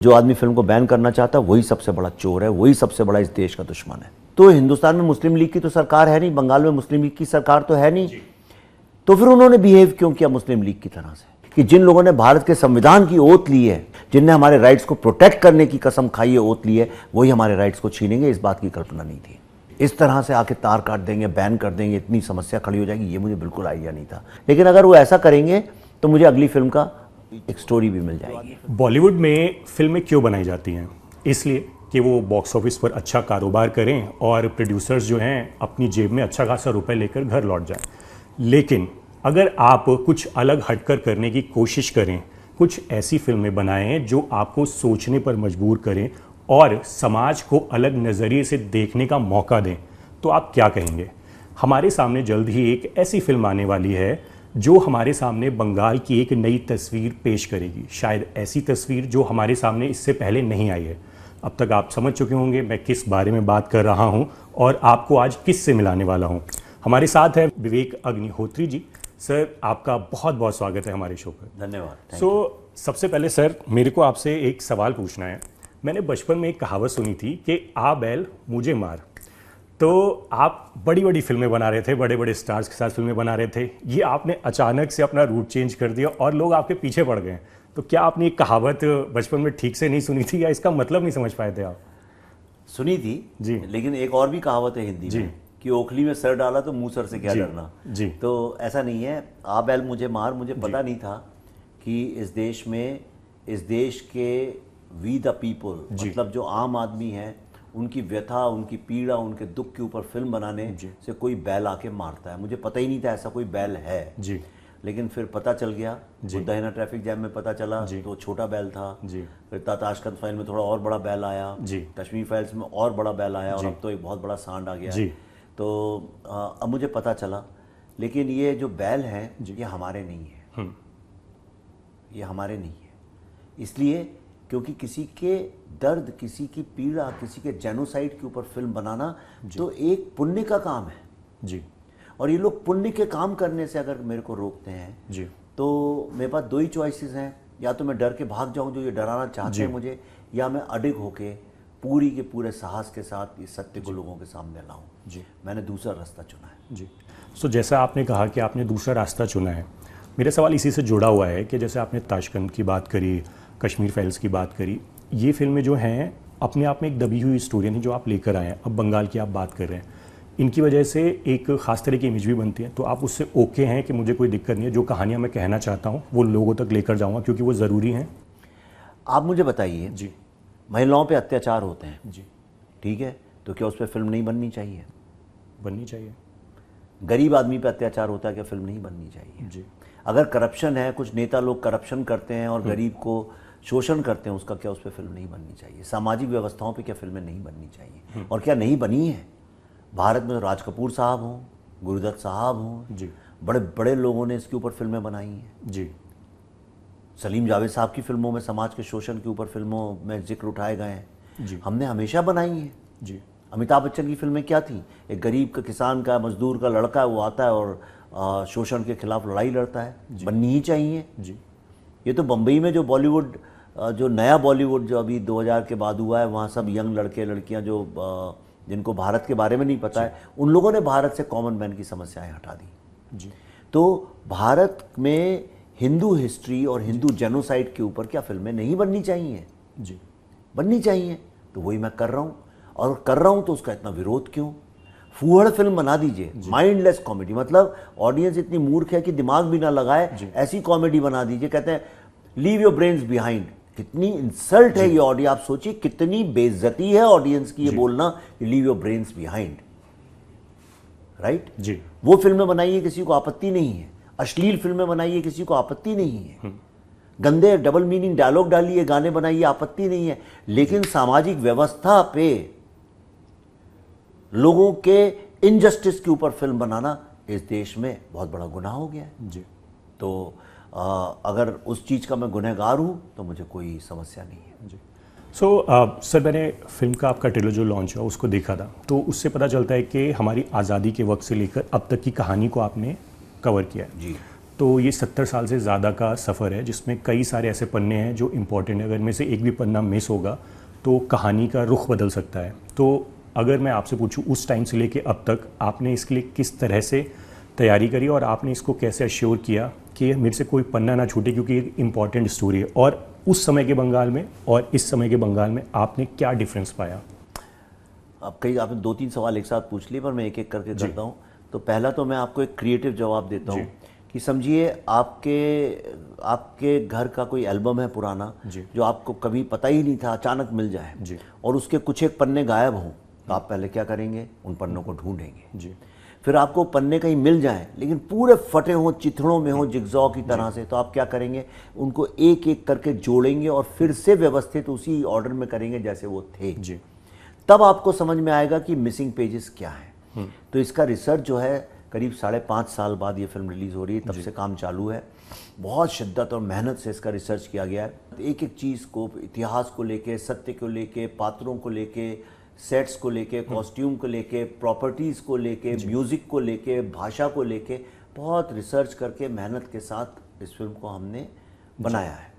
जो आदमी फिल्म को बैन करना चाहता है वही सबसे बड़ा चोर है, वही सबसे बड़ा इस देश का दुश्मन है। तो हिंदुस्तान में मुस्लिम लीग की तो सरकार है नहीं, बंगाल में मुस्लिम लीग की सरकार तो है नहीं, तो फिर उन्होंने बिहेव क्यों किया मुस्लिम लीग की तरह से कि जिन लोगों ने भारत के संविधान की ओथ ली है, जिनने हमारे राइट्स को प्रोटेक्ट करने की कसम खाई है, ओथ ली है, वही हमारे राइट्स को छीनेंगे, इस बात की कल्पना नहीं थी। इस तरह से आके तार काट देंगे, बैन कर देंगे, इतनी समस्या खड़ी हो जाएगी, ये मुझे बिल्कुल आइडिया नहीं था। लेकिन अगर वो ऐसा करेंगे तो मुझे अगली फिल्म का एक स्टोरी भी मिल जाएगी। बॉलीवुड में फिल्में क्यों बनाई जाती हैं? इसलिए कि वो बॉक्स ऑफिस पर अच्छा कारोबार करें और प्रोड्यूसर्स जो हैं अपनी जेब में अच्छा खासा रुपए लेकर घर लौट जाएं। लेकिन अगर आप कुछ अलग हटकर करने की कोशिश करें, कुछ ऐसी फिल्में बनाएं जो आपको सोचने पर मजबूर करें और समाज को अलग नज़रिए से देखने का मौका दें, तो आप क्या कहेंगे? हमारे सामने जल्द ही एक ऐसी फिल्म आने वाली है जो हमारे सामने बंगाल की एक नई तस्वीर पेश करेगी, शायद ऐसी तस्वीर जो हमारे सामने इससे पहले नहीं आई है। अब तक आप समझ चुके होंगे मैं किस बारे में बात कर रहा हूं और आपको आज किस से मिलाने वाला हूं। हमारे साथ है विवेक अग्निहोत्री जी। सर, आपका बहुत बहुत स्वागत है हमारे शो पर। धन्यवाद। सबसे पहले सर, मेरे को आपसे एक सवाल पूछना है। मैंने बचपन में एक कहावत सुनी थी कि आ बैल मुझे मार। तो आप बड़ी बड़ी फिल्में बना रहे थे, बड़े बड़े स्टार्स के साथ फिल्में बना रहे थे, ये आपने अचानक से अपना रूट चेंज कर दिया और लोग आपके पीछे पड़ गए। तो क्या आपने ये कहावत बचपन में ठीक से नहीं सुनी थी या इसका मतलब नहीं समझ पाए थे आप? सुनी थी जी, लेकिन एक और भी कहावत है हिंदी में कि ओखली में सर डाला तो मुंह सर से क्या डरना जी। तो ऐसा नहीं है, आ बैल मुझे मार। मुझे पता नहीं था कि इस देश में, इस देश के वी द पीपल, मतलब जो आम आदमी है, उनकी व्यथा, उनकी पीड़ा, उनके दुख के ऊपर फिल्म बनाने से कोई बैल आके मारता है। मुझे पता ही नहीं था ऐसा कोई बैल है जी। लेकिन फिर पता चल गया, बुद्धाहिना ट्रैफिक जैम में पता चला तो छोटा बैल था जी। फिर ताशकंद फाइल में थोड़ा और बड़ा बैल आया जी। कश्मीर फाइल्स में और बड़ा बैल आया और अब तो एक बहुत बड़ा सांड आ गया जी। तो अब मुझे पता चला। लेकिन ये जो बैल हैं ये हमारे नहीं है, ये हमारे नहीं है। इसलिए क्योंकि किसी के दर्द, किसी की पीड़ा, किसी के जेनोसाइड के ऊपर फिल्म बनाना तो एक पुण्य का काम है जी। और ये लोग पुण्य के काम करने से अगर मेरे को रोकते हैं जी, तो मेरे पास दो ही चॉइसेस हैं, या तो मैं डर के भाग जाऊं जो ये डराना चाहते हैं मुझे, या मैं अडिग होके पूरी के पूरे साहस के साथ इस सत्य को लोगों के सामने लाऊं जी। मैंने दूसरा रास्ता चुना है जी। जैसा आपने कहा कि आपने दूसरा रास्ता चुना है, मेरा सवाल इसी से जुड़ा हुआ है कि जैसे आपने ताशकंद की बात करी, कश्मीर फाइल्स की बात करी, ये फिल्में जो हैं अपने आप में एक दबी हुई स्टोरी थी जो आप लेकर आए हैं। अब बंगाल की आप बात कर रहे हैं, इनकी वजह से एक ख़ास तरह की इमेज भी बनती है। तो आप उससे ओके हैं कि मुझे कोई दिक्कत नहीं है, जो कहानियाँ मैं कहना चाहता हूँ वो लोगों तक लेकर जाऊँगा क्योंकि वो ज़रूरी हैं? आप मुझे बताइए जी, महिलाओं पे अत्याचार होते हैं जी, ठीक है, तो क्या उस पर फिल्म नहीं बननी चाहिए? बननी चाहिए। गरीब आदमी पे अत्याचार होता है, क्या फिल्म नहीं बननी चाहिए जी? अगर करप्शन है, कुछ नेता लोग करप्शन करते हैं और गरीब को शोषण करते हैं, उसका क्या उस पर फिल्म नहीं बननी चाहिए? सामाजिक व्यवस्थाओं पे क्या फिल्में नहीं बननी चाहिए? और क्या नहीं बनी है? भारत में तो राज कपूर साहब हों, गुरुदत्त साहब हों जी, बड़े बड़े लोगों ने इसके ऊपर फिल्में बनाई हैं जी। सलीम जावेद साहब की फिल्मों में समाज के शोषण के ऊपर फिल्मों में जिक्र उठाए गए हैं जी, हमने हमेशा बनाई है जी। अमिताभ बच्चन की फिल्में क्या थी? एक गरीब का, किसान का, मजदूर का लड़का है, वो आता है और शोषण के खिलाफ लड़ाई लड़ता है, बननी ही चाहिए जी। ये तो बम्बई में जो बॉलीवुड, जो नया बॉलीवुड जो अभी 2000 के बाद हुआ है, वहाँ सब यंग लड़के लड़कियाँ जो जिनको भारत के बारे में नहीं पता है, उन लोगों ने भारत से कॉमन मैन की समस्याएं हटा दी जी। तो भारत में हिंदू हिस्ट्री और हिंदू जेनोसाइड के ऊपर क्या फिल्में नहीं बननी चाहिए जी? बननी चाहिए। तो वही मैं कर रहा हूँ, और कर रहा हूँ तो उसका इतना विरोध क्यों? फूहड़ फिल्म बना दीजिए, माइंडलेस कॉमेडी, मतलब ऑडियंस इतनी मूर्ख है कि दिमाग भी ना लगाए, ऐसी कॉमेडी बना दीजिए। कहते हैं लीव योर ब्रेन्स बिहाइंड। कितनी इंसल्ट है ये ऑडियंस, आप सोचिए कितनी बेइज्जती है ऑडियंस की ये बोलना कि leave your brains behind, right जी। वो फिल्में बनाइए, किसी को आपत्ति नहीं है। अश्लील फिल्में बनाइए, किसी को आपत्ति नहीं है। गंदे डबल मीनिंग डायलॉग डालिए, गाने बनाइए, आपत्ति नहीं है। लेकिन सामाजिक व्यवस्था पे लोगों के इनजस्टिस के ऊपर फिल्म बनाना इस देश में बहुत बड़ा गुनाह हो गया है जी। तो अगर उस चीज़ का मैं गुनहगार हूँ तो मुझे कोई समस्या नहीं है जी। सर, मैंने फिल्म का आपका ट्रेलर जो लॉन्च हुआ उसको देखा था, तो उससे पता चलता है कि हमारी आज़ादी के वक्त से लेकर अब तक की कहानी को आपने कवर किया है जी। तो ये 70 साल से ज़्यादा का सफ़र है जिसमें कई सारे ऐसे पन्ने हैं जो इम्पोर्टेंट है। अगर इनमें से एक भी पन्ना मिस होगा तो कहानी का रुख बदल सकता है। तो अगर मैं आपसे पूछूं उस टाइम से लेके अब तक आपने इसके लिए किस तरह से तैयारी करी और आपने इसको कैसे अश्योर किया कि मेरे से कोई पन्ना ना छूटे, क्योंकि एक इम्पॉर्टेंट स्टोरी है। और उस समय के बंगाल में और इस समय के बंगाल में आपने क्या डिफरेंस पाया? अब कई आपने 2-3 सवाल एक साथ पूछ लिए, पर मैं एक एक करके करता हूँ। तो पहला तो मैं आपको एक क्रिएटिव जवाब देता हूँ कि समझिए आपके घर का कोई एल्बम है पुराना जो आपको कभी पता ही नहीं था, अचानक मिल जाए और उसके कुछ एक पन्ने गायब हों, तो आप पहले क्या करेंगे? उन पन्नों को ढूंढेंगे। फिर आपको पन्ने कहीं मिल जाएं लेकिन पूरे फटे हों, चिथड़ों में हों, जिगजॉ की तरह से, तो आप क्या करेंगे? उनको एक एक करके जोड़ेंगे और फिर से व्यवस्थित उसी ऑर्डर में करेंगे जैसे वो थे। तब आपको समझ में आएगा कि मिसिंग पेजेस क्या है। तो इसका रिसर्च जो है करीब 5.5 साल बाद ये फिल्म रिलीज़ हो रही है, तब से काम चालू है। बहुत शिद्दत और मेहनत से इसका रिसर्च किया गया है। एक एक चीज़ को, इतिहास को लेके, सत्य को लेके, पात्रों को लेके, सेट्स को लेके, कॉस्ट्यूम को लेके, प्रॉपर्टीज़ को लेके, म्यूज़िक को लेके, भाषा को लेके बहुत रिसर्च करके मेहनत के साथ इस फिल्म को हमने बनाया है।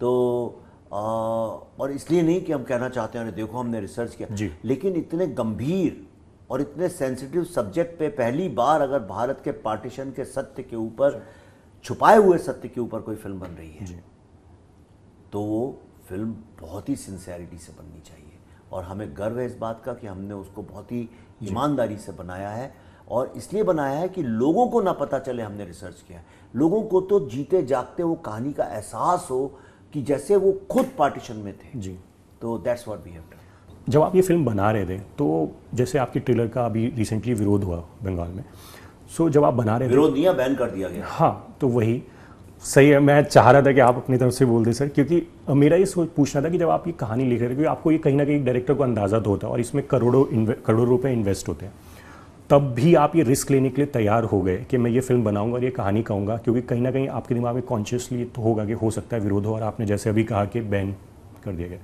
तो और इसलिए नहीं कि हम कहना चाहते हैं अरे देखो हमने रिसर्च किया, लेकिन इतने गंभीर और इतने सेंसिटिव सब्जेक्ट पे पहली बार अगर भारत के पार्टीशन के सत्य के ऊपर, छुपाए हुए सत्य के ऊपर कोई फिल्म बन रही है तो वो फिल्म बहुत ही सिंसियरिटी से बननी चाहिए। और हमें गर्व है इस बात का कि हमने उसको बहुत ही ईमानदारी से बनाया है। और इसलिए बनाया है कि लोगों को ना पता चले हमने रिसर्च किया है, लोगों को तो जीते जागते वो कहानी का एहसास हो कि जैसे वो खुद पार्टीशन में थे। तो that's what we have done. जब आप ये फिल्म बना रहे थे तो जैसे आपके ट्रेलर का अभी रिसेंटली विरोध हुआ बंगाल में, सो जब आप बना रहे थे, विरोध नहीं, बैन कर दिया गया। हाँ, तो वही सही है। मैं चाह रहा था कि आप अपनी तरफ से बोल दें सर, क्योंकि मेरा ये पूछना था कि जब आप ये कहानी लिख रहे थे, क्योंकि आपको ये कहीं ना कहीं डायरेक्टर को अंदाज़ा तो होता है और इसमें करोड़ों रुपए इन्वेस्ट होते हैं, तब भी आप ये रिस्क लेने के लिए तैयार हो गए कि मैं ये फिल्म बनाऊंगा और ये कहानी कहूँगा, क्योंकि कहीं ना कहीं आपके दिमाग में कॉन्शियसली तो होगा कि हो सकता है विरोध हो, और आपने जैसे अभी कहा कि बैन कर दिया गया।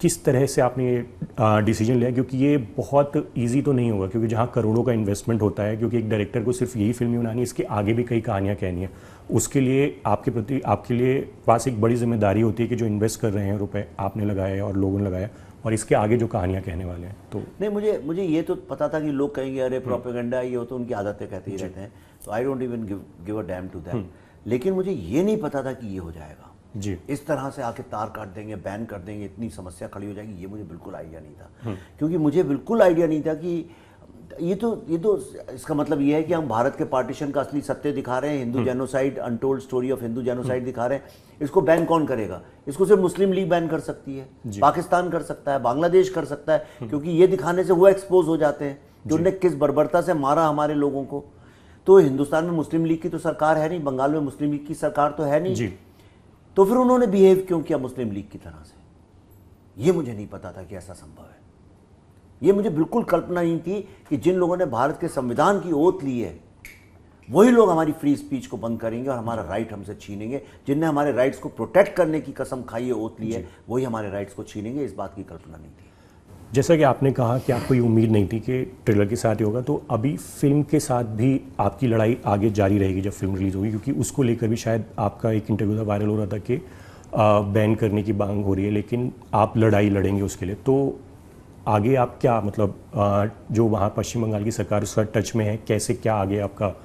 किस तरह से आपने ये डिसीजन लिया? क्योंकि ये बहुत इजी तो नहीं होगा, क्योंकि जहाँ करोड़ों का इन्वेस्टमेंट होता है, क्योंकि एक डायरेक्टर को सिर्फ यही फिल्म बनानी है, इसके आगे भी कई कहानियाँ कहनी है, उसके लिए आपके लिए पास एक बड़ी जिम्मेदारी होती है कि जो इन्वेस्ट कर रहे हैं रुपए आपने लगाए और लोगों ने लगाया, और इसके आगे जो कहानियाँ कहने वाले हैं। तो नहीं, मुझे ये तो पता था कि लोग कहेंगे अरे प्रोपेगेंडा, ये हो, तो उनकी आदतें कहते ही रहते हैं, तो I don't even give a damn to that. लेकिन मुझे ये नहीं पता था कि ये हो जाएगा इस तरह से, आके तार काट देंगे, बैन कर देंगे, इतनी समस्या खड़ी हो जाएगी, ये मुझे बिल्कुल आइडिया नहीं था। क्योंकि मुझे बिल्कुल आइडिया नहीं था कि ये तो इसका मतलब ये है कि हम भारत के पार्टीशन का असली सत्य दिखा रहे हैं, Hindu genocide, untold story of Hindu genocide दिखा रहे हैं। इसको बैन कौन करेगा? इसको सिर्फ मुस्लिम लीग बैन कर सकती है, पाकिस्तान कर सकता है, बांग्लादेश कर सकता है, क्योंकि ये दिखाने से वो एक्सपोज हो जाते हैं कि उन्होंने किस बर्बरता से मारा हमारे लोगों को। तो हिंदुस्तान में मुस्लिम लीग की तो सरकार है नहीं, बंगाल में मुस्लिम लीग की सरकार तो है नहीं, तो फिर उन्होंने बिहेव क्यों किया मुस्लिम लीग की तरह से? ये मुझे नहीं पता था कि ऐसा संभव है। ये मुझे बिल्कुल कल्पना नहीं थी कि जिन लोगों ने भारत के संविधान की ओथ ली है वही लोग हमारी फ्री स्पीच को बंद करेंगे और हमारा राइट हमसे छीनेंगे। जिनने हमारे राइट्स को प्रोटेक्ट करने की कसम खाई है, ओथ ली है, वही हमारे राइट्स को छीनेंगे। इस बात की कल्पना नहीं थी। जैसा कि आपने कहा कि आपको ये उम्मीद नहीं थी कि ट्रेलर के साथ ही होगा, तो अभी फिल्म के साथ भी आपकी लड़ाई आगे जारी रहेगी जब फिल्म रिलीज़ होगी, क्योंकि उसको लेकर भी शायद आपका एक इंटरव्यू था, वायरल हो रहा था कि बैन करने की मांग हो रही है, लेकिन आप लड़ाई लड़ेंगे उसके लिए। तो आगे आप क्या, मतलब जो वहाँ पश्चिम बंगाल की सरकार उसका टच में है, कैसे क्या आगे आपका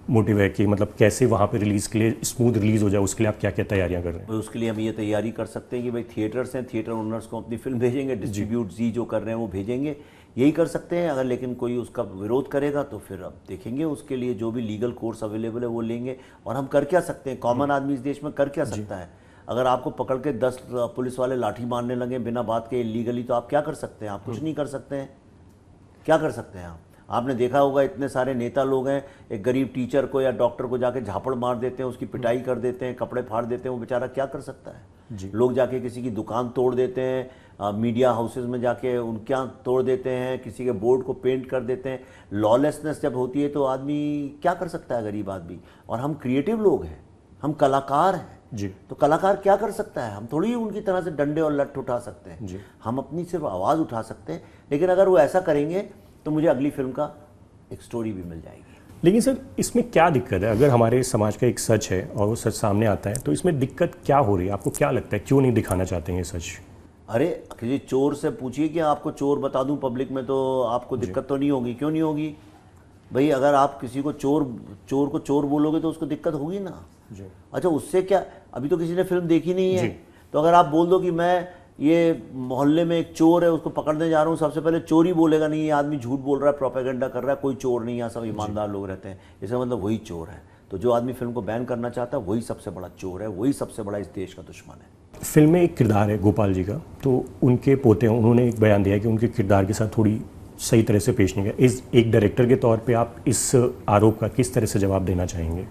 मोटिव है कि मतलब कैसे वहाँ पे रिलीज़ के लिए स्मूथ रिलीज़ हो जाए, उसके लिए आप क्या क्या तैयारियाँ कर रहे हैं? उसके लिए हम ये तैयारी कर सकते हैं कि भाई थिएटर्स हैं, थिएटर ओनर्स को अपनी फिल्म भेजेंगे, डिस्ट्रीब्यूट जी जो कर रहे हैं वो भेजेंगे, यही कर सकते हैं। अगर लेकिन कोई उसका विरोध करेगा तो फिर अब देखेंगे, उसके लिए जो भी लीगल कोर्स अवेलेबल है वो लेंगे। और हम कर क्या सकते हैं? कॉमन आदमी इस देश में कर क्या सकता है? अगर आपको पकड़ के 10 पुलिस वाले लाठी मारने लगे बिना बात के इलीगली, तो आप क्या कर सकते हैं? आप कुछ नहीं कर सकते हैं। क्या कर सकते हैं आप? आपने देखा होगा इतने सारे नेता लोग हैं, एक गरीब टीचर को या डॉक्टर को जाके झापड़ मार देते हैं, उसकी पिटाई कर देते हैं, कपड़े फाड़ देते हैं, वो बेचारा क्या कर सकता है? लोग जाके किसी की दुकान तोड़ देते हैं, मीडिया हाउसेज में जाके उनके यहाँ तोड़ देते हैं, किसी के बोर्ड को पेंट कर देते हैं। लॉलेसनेस जब होती है तो आदमी क्या कर सकता है, गरीब आदमी? और हम क्रिएटिव लोग हैं, हम कलाकार हैं तो कलाकार क्या कर सकता है? हम थोड़ी उनकी तरह से डंडे और लठ उठा सकते हैं, हम अपनी सिर्फ आवाज़ उठा सकते हैं। लेकिन अगर वो ऐसा करेंगे तो मुझे अगली फिल्म का एक स्टोरी भी मिल जाएगी। लेकिन सर इसमें क्या दिक्कत है? अगर हमारे समाज का एक सच है और वो सच सामने आता है तो इसमें दिक्कत क्या हो रही है? आपको क्या लगता है क्यों नहीं दिखाना चाहते हैं ये सच? अरे किसी चोर से पूछिए कि आपको चोर बता दूं पब्लिक में, तो आपको दिक्कत तो नहीं होगी। क्यों नहीं होगी भाई? अगर आप किसी को चोर बोलोगे तो उसको दिक्कत होगी ना। जी। अच्छा, उससे क्या? अभी तो किसी ने फिल्म देखी नहीं है, जी। तो अगर आप बोल दो कि मैं ये मोहल्ले में एक चोर है उसको पकड़ने जा रहा हूँ, सबसे पहले चोर ही बोलेगा नहीं, ये आदमी झूठ बोल रहा है, प्रोपेगेंडा कर रहा है, कोई चोर नहीं है, सब ईमानदार लोग रहते हैं, इसका मतलब वही चोर है। तो जो आदमी फिल्म को बैन करना चाहता है वही सबसे बड़ा चोर है, वही सबसे बड़ा इस देश का दुश्मन है। फिल्म में एक किरदार है गोपाल जी का, तो उनके पोते हैं, उन्होंने एक बयान दिया कि उनके किरदार के साथ थोड़ी सही तरह से पेश नहीं किया। इस एक डायरेक्टर के तौर पे आप इस आरोप का किस तरह से जवाब देना चाहेंगे?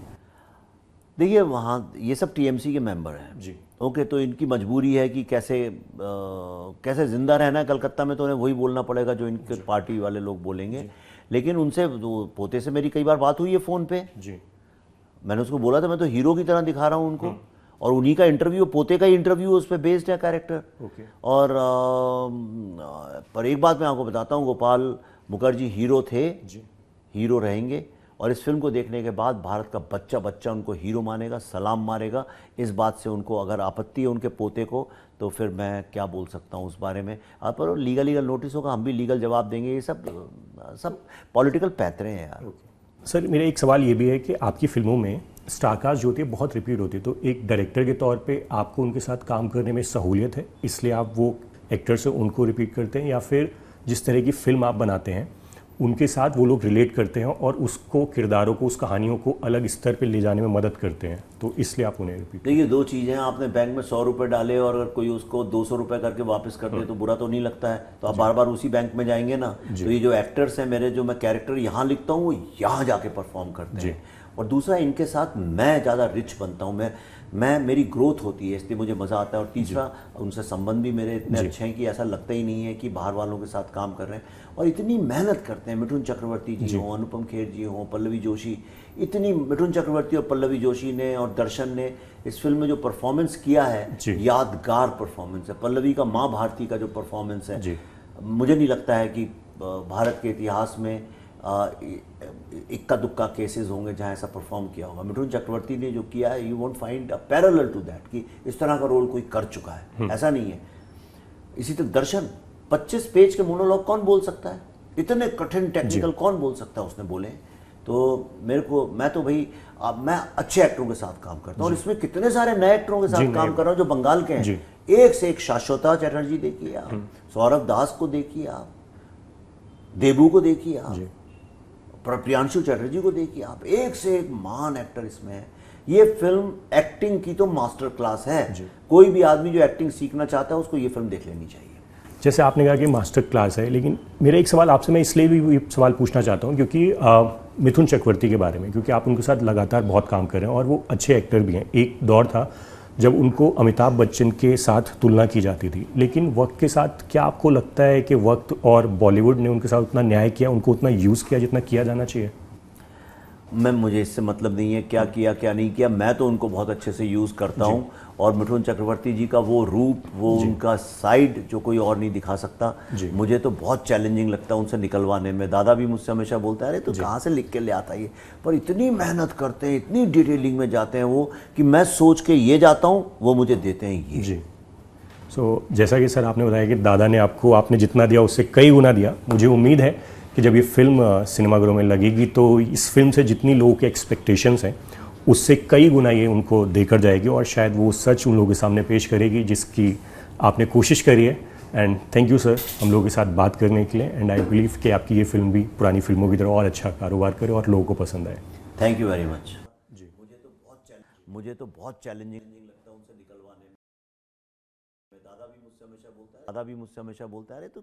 देखिए, वहाँ ये सब टीएमसी के मेंबर हैं जी। ओके, तो इनकी मजबूरी है कि कैसे जिंदा रहना है कलकत्ता में, तो उन्हें वही बोलना पड़ेगा जो इनके पार्टी वाले लोग बोलेंगे। लेकिन उनसे पोते से मेरी कई बार बात हुई है फ़ोन पे। जी। मैंने उसको बोला था मैं तो हीरो की तरह दिखा रहा हूँ उनको, और उन्हीं का इंटरव्यू, पोते का ही इंटरव्यू उस पर बेस्ड है कैरेक्टर। ओके। और पर एक बात मैं आपको बताता हूँ, गोपाल मुखर्जी हीरो थे, जी। हीरो रहेंगे, और इस फिल्म को देखने के बाद भारत का बच्चा बच्चा उनको हीरो मानेगा, सलाम मारेगा। इस बात से उनको अगर आपत्ति है उनके पोते को, तो फिर मैं क्या बोल सकता हूँ उस बारे में। आप पर लीगल नोटिस होगा, हम भी लीगल जवाब देंगे। ये सब पॉलिटिकल पैतरे हैं यार। सर मेरा एक सवाल ये भी है कि आपकी फिल्मों में स्टारकास्ट जो होती है बहुत रिपीट होती है, तो एक डायरेक्टर के तौर पे आपको उनके साथ काम करने में सहूलियत है, इसलिए आप वो एक्टर से उनको रिपीट करते हैं, या फिर जिस तरह की फिल्म आप बनाते हैं उनके साथ वो लोग रिलेट करते हैं और उसको, किरदारों को, उस कहानियों को अलग स्तर पे ले जाने में मदद करते हैं, तो इसलिए आप उन्हें रिपीट? देखिए, दो चीज़ें हैं। आपने बैंक में 100 रुपये डाले और अगर कोई उसको 200 रुपये करके वापस कर दे तो बुरा तो नहीं लगता है, तो आप बार बार उसी बैंक में जाएंगे ना। तो ये जो एक्टर्स हैं मेरे, जो मैं कैरेक्टर यहाँ लिखता हूँ वो यहाँ जाके परफॉर्म करते हैं। और दूसरा, इनके साथ मैं ज़्यादा रिच बनता हूँ, मेरी ग्रोथ होती है, इसलिए मुझे मज़ा आता है। और तीसरा, उनसे संबंध भी मेरे इतने अच्छे हैं कि ऐसा लगता ही नहीं है कि बाहर वालों के साथ काम कर रहे हैं। और इतनी मेहनत करते हैं, मिठुन चक्रवर्ती जी हों, अनुपम खेर जी हों, पल्लवी जोशी, इतनी मिठुन चक्रवर्ती और पल्लवी जोशी ने और दर्शन ने इस फिल्म में जो परफॉर्मेंस किया है, यादगार परफॉर्मेंस है। पल्लवी का माँ भारती का जो परफॉर्मेंस है, मुझे नहीं लगता है कि भारत के इतिहास में इक्का दुक्का केसेस होंगे जहां ऐसा परफॉर्म किया होगा। मिठुन चक्रवर्ती ने जो किया है, you won't find a parallel to that, कि इस तरह का रोल कोई कर चुका है, ऐसा नहीं है। इसी तरह दर्शन, 25 पेज के मोनोलॉग कौन बोल सकता है? इतने कठिन टेक्निकल कौन बोल सकता है? उसने बोले। तो मैं तो भाई, मैं अच्छे एक्टरों के साथ काम करता हूँ, और इसमें कितने सारे नए एक्टरों के साथ काम कर रहा हूँ जो बंगाल के हैं। एक से एक, शाश्वता चैटर्जी देखिए आप, सौरभ दास को देखिए आप, देबू को देखिए आप, प्रियांशु चटर्जी को देखिए आप, एक से एक महान एक्टर इसमें है। ये फिल्म एक्टिंग की तो मास्टर क्लास है। कोई भी आदमी जो एक्टिंग सीखना चाहता है उसको ये फिल्म देख लेनी चाहिए। जैसे आपने कहा कि मास्टर क्लास है, लेकिन मेरा एक सवाल आपसे, मैं इसलिए भी ये सवाल पूछना चाहता हूँ क्योंकि मिथुन चक्रवर्ती के बारे में, क्योंकि आप उनके साथ लगातार बहुत काम कर रहे हैं और वो अच्छे एक्टर भी हैं। एक दौर था जब उनको अमिताभ बच्चन के साथ तुलना की जाती थी, लेकिन वक्त के साथ क्या आपको लगता है कि वक्त और बॉलीवुड ने उनके साथ उतना न्याय किया, उनको उतना यूज़ किया जितना किया जाना चाहिए? मुझे इससे मतलब नहीं है क्या किया क्या नहीं किया, मैं तो उनको बहुत अच्छे से यूज़ करता हूँ। और मिठुन चक्रवर्ती जी का वो रूप, वो उनका साइड जो कोई और नहीं दिखा सकता, मुझे तो बहुत चैलेंजिंग लगता है उनसे निकलवाने में। दादा भी मुझसे हमेशा बोलता है, अरे तो कहाँ से लिख के ले आता ये, पर इतनी मेहनत करते हैं, इतनी डिटेलिंग में जाते हैं वो, कि मैं सोच के ये जाता हूँ, वो मुझे देते हैं ये। जी। जैसा कि सर आपने बताया कि दादा ने आपको, आपने जितना दिया उससे कई गुना दिया। मुझे उम्मीद है कि जब ये फिल्म सिनेमाघरों में लगेगी तो इस फिल्म से जितनी लोगों के एक्सपेक्टेशंस हैं उससे कई गुना ये उनको देकर जाएगी, और शायद वो सच उन लोगों के सामने पेश करेगी जिसकी आपने कोशिश करी है। एंड थैंक यू सर हम लोगों के साथ बात करने के लिए। एंड आई बिलीव कि आपकी ये फिल्म भी पुरानी फिल्मों की तरह और अच्छा कारोबार करे और लोगों को पसंद आए। Thank you very much. जी, मुझे तो बहुत चैलेंजिंग लगता है उनसे निकलवाने में। दादा भी मुझसे हमेशा बोलता है, अरे तो